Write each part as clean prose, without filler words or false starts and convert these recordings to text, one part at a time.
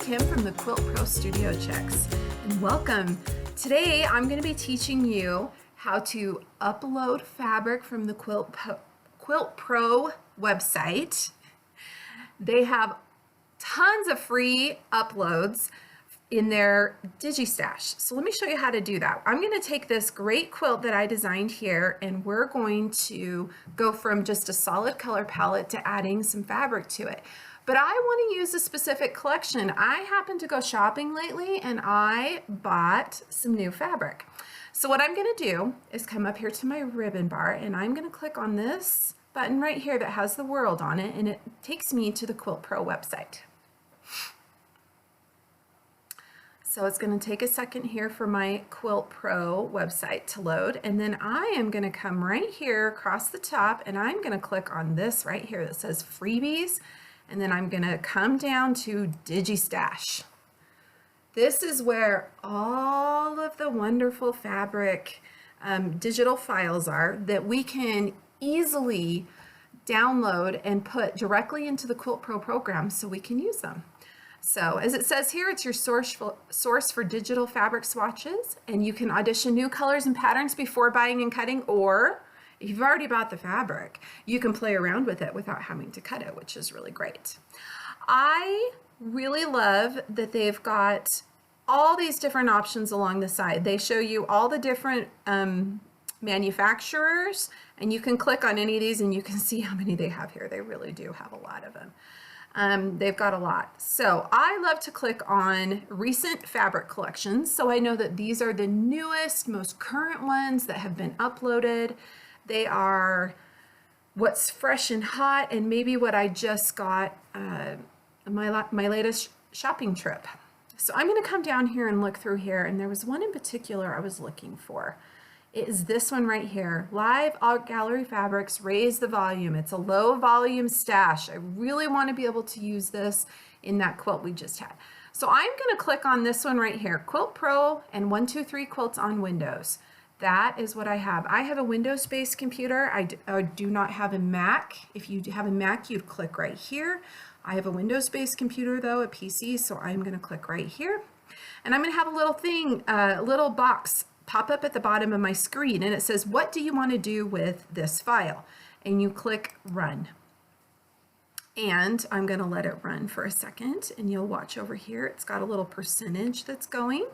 Kim from the Quilt Pro Studio Checks, and welcome. Today I'm going to be teaching you how to upload fabric from the Quilt Pro website. They have tons of free uploads in their Digi Stash. So let me show you how to do that. I'm going to take this great quilt that I designed here, and we're going to go from just a solid color palette to adding some fabric to it. But I want to use a specific collection. I happened to go shopping lately and I bought some new fabric. So what I'm going to do is come up here to my ribbon bar, and I'm going to click on this button right here that has the world on it, and it takes me to the Quilt Pro website. So it's going to take a second here for my Quilt Pro website to load, and then I am going to come right here across the top, and I'm going to click on this right here that says freebies, and then I'm going to come down to Digi Stash. This is where all of the wonderful fabric digital files are that we can easily download and put directly into the Quilt Pro program so we can use them. So as it says here, it's your source for digital fabric swatches, and you can audition new colors and patterns before buying and cutting, or if you've already bought the fabric, you can play around with it without having to cut it, which is really great. I really love that they've got all these different options along the side. They show you all the different manufacturers, and you can click on any of these and you can see how many they have here. They really do have a lot of them. They've got a lot. So I love to click on recent fabric collections, so I know that these are the newest, most current ones that have been uploaded. They are what's fresh and hot, and maybe what I just got my latest shopping trip. So I'm going to come down here and look through here, and there was one in particular I was looking for. It is this one right here, Live Art Gallery Fabrics, Raise the Volume. It's a low volume stash. I really want to be able to use this in that quilt we just had. So I'm going to click on this one right here, Quilt Pro and 123 Quilts on Windows. That is what I have. I have a Windows-based computer. I do not have a Mac. If you have a Mac, you'd click right here. I have a Windows-based computer though, a PC, so I'm going to click right here. And I'm going to have a little thing, a little box pop up at the bottom of my screen, and it says, what do you want to do with this file? And you click Run. And I'm going to let it run for a second, and you'll watch over here. It's got a little percentage that's going.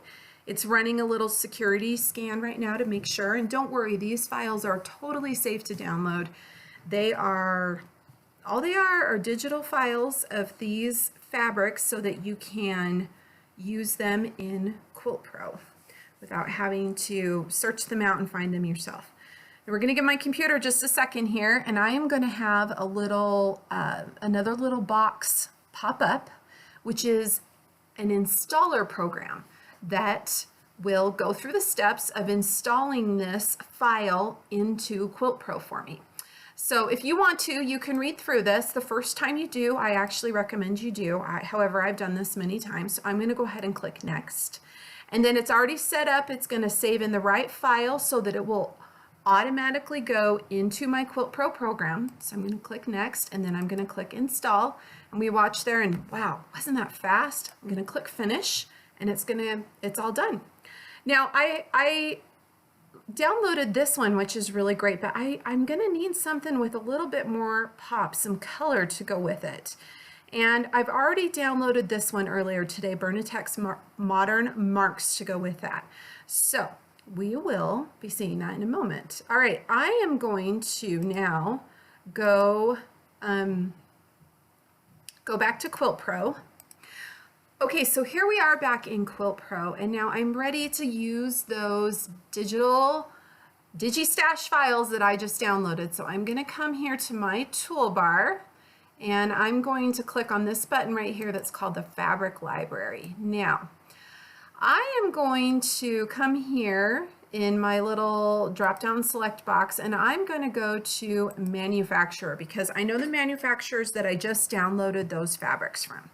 It's running a little security scan right now to make sure, and don't worry, these files are totally safe to download. All they are digital files of these fabrics so that you can use them in Quilt Pro without having to search them out and find them yourself. And we're going to give my computer just a second here, and I am going to have a little, another little box pop up, which is an installer program that will go through the steps of installing this file into Quilt Pro for me. So if you want to, you can read through this. The first time you do, I actually recommend you do. However, I've done this many times. So I'm going to go ahead and click Next. And then it's already set up. It's going to save in the right file so that it will automatically go into my Quilt Pro program. So I'm going to click Next, and then I'm going to click Install. And we watch there, and wow, wasn't that fast? I'm going to click Finish, and it's all done. Now I downloaded this one, which is really great, but I'm gonna need something with a little bit more pop, some color to go with it. And I've already downloaded this one earlier today, Bernatech's Modern Marks, to go with that. So we will be seeing that in a moment. All right, I am going to now go back to Quilt Pro. Okay, so here we are back in Quilt Pro, and now I'm ready to use those digital Digi Stash files that I just downloaded. So I'm going to come here to my toolbar, and I'm going to click on this button right here that's called the Fabric Library. Now, I am going to come here in my little drop-down select box, and I'm going to go to Manufacturer because I know the manufacturers that I just downloaded those fabrics from.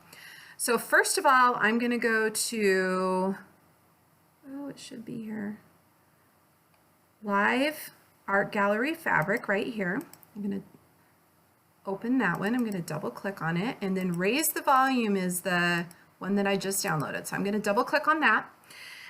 So first of all, I'm going to go to, oh, it should be here, Live Art Gallery Fabric right here. I'm going to open that one. I'm going to double click on it, and then Raise the Volume is the one that I just downloaded. So I'm going to double click on that.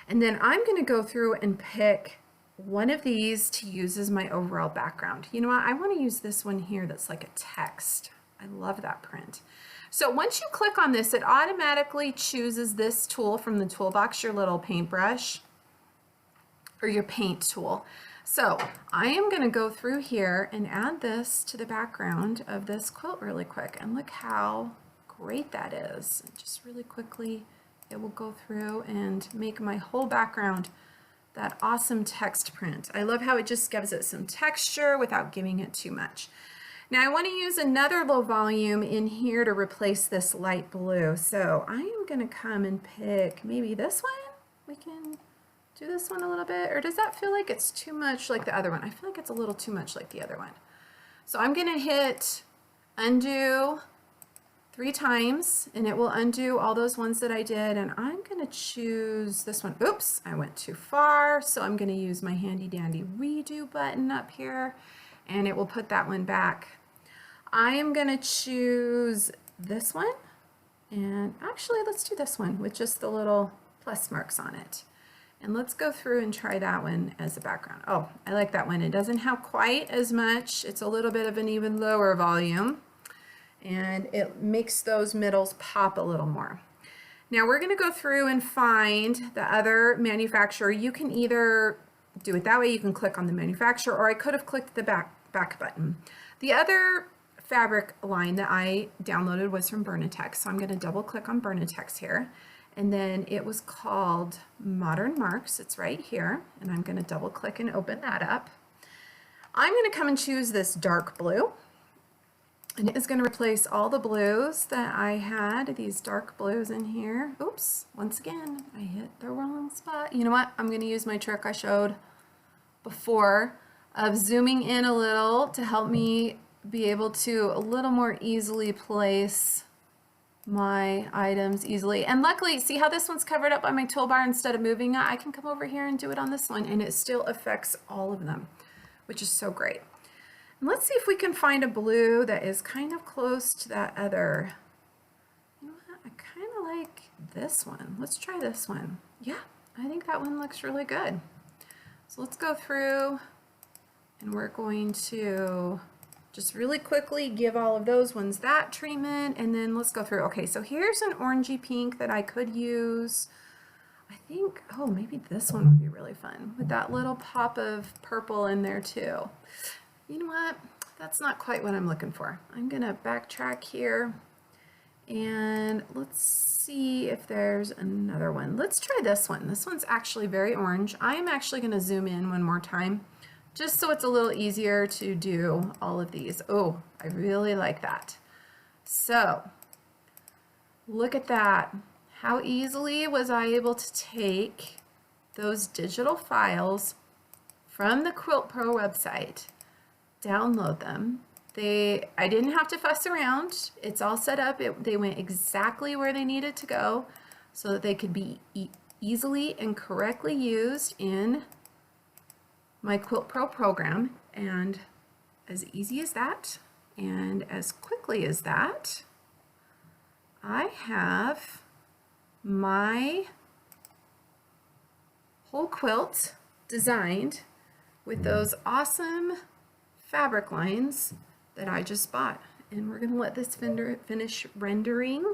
And then I'm going to go through and pick one of these to use as my overall background. You know what? I want to use this one here that's like a text. I love that print. So once you click on this, it automatically chooses this tool from the toolbox, your little paintbrush or your paint tool. So I am going to go through here and add this to the background of this quilt really quick. And look how great that is. Just really quickly, it will go through and make my whole background that awesome text print. I love how it just gives it some texture without giving it too much. Now I want to use another low volume in here to replace this light blue. So I am going to come and pick maybe this one. We can do this one a little bit, or does that feel like it's too much like the other one? I feel like it's a little too much like the other one. So I'm going to hit undo 3 times and it will undo all those ones that I did, and I'm going to choose this one. Oops, I went too far. So I'm going to use my handy dandy redo button up here and it will put that one back. I am going to choose this one, and actually let's do this one with just the little plus marks on it. And let's go through and try that one as a background. Oh, I like that one. It doesn't have quite as much. It's a little bit of an even lower volume, and it makes those middles pop a little more. Now we're going to go through and find the other manufacturer. You can either do it that way, you can click on the manufacturer, or I could have clicked the back button. The other fabric line that I downloaded was from Bernitex, so I'm going to double click on Bernitex here, and then it was called Modern Marks. It's right here, and I'm going to double click and open that up. I'm going to come and choose this dark blue, and it is going to replace all the blues that I had, these dark blues in here. Oops, once again I hit the wrong spot. You know what, I'm going to use my trick I showed before of zooming in a little to help me be able to a little more easily place my items easily. And luckily, see how this one's covered up by my toolbar instead of moving it? I can come over here and do it on this one, and it still affects all of them, which is so great. And let's see if we can find a blue that is kind of close to that other. You know what? I kind of like this one. Let's try this one. Yeah, I think that one looks really good. So let's go through, and we're going to just really quickly give all of those ones that treatment, and then let's go through. Okay, so here's an orangey pink that I could use. I think, oh, maybe this one would be really fun with that little pop of purple in there too. You know what? That's not quite what I'm looking for. I'm gonna backtrack here and let's see if there's another one. Let's try this one. This one's actually very orange. I'm actually gonna zoom in one more time, just so it's a little easier to do all of these. Oh, I really like that. So look at that. How easily was I able to take those digital files from the Quilt Pro website, download them. I didn't have to fuss around. It's all set up. They went exactly where they needed to go so that they could be easily and correctly used in my Quilt Pro program. And as easy as that and as quickly as that, I have my whole quilt designed with those awesome fabric lines that I just bought. And we're going to let this finish rendering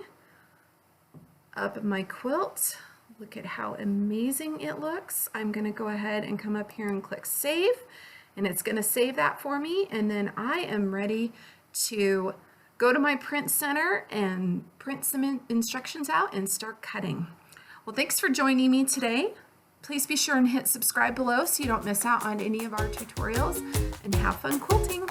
up my quilt. Look at how amazing it looks. I'm going to go ahead and come up here and click save, and it's going to save that for me, and then I am ready to go to my print center and print some instructions out and start cutting. Well, thanks for joining me today. Please be sure and hit subscribe below so you don't miss out on any of our tutorials, and have fun quilting.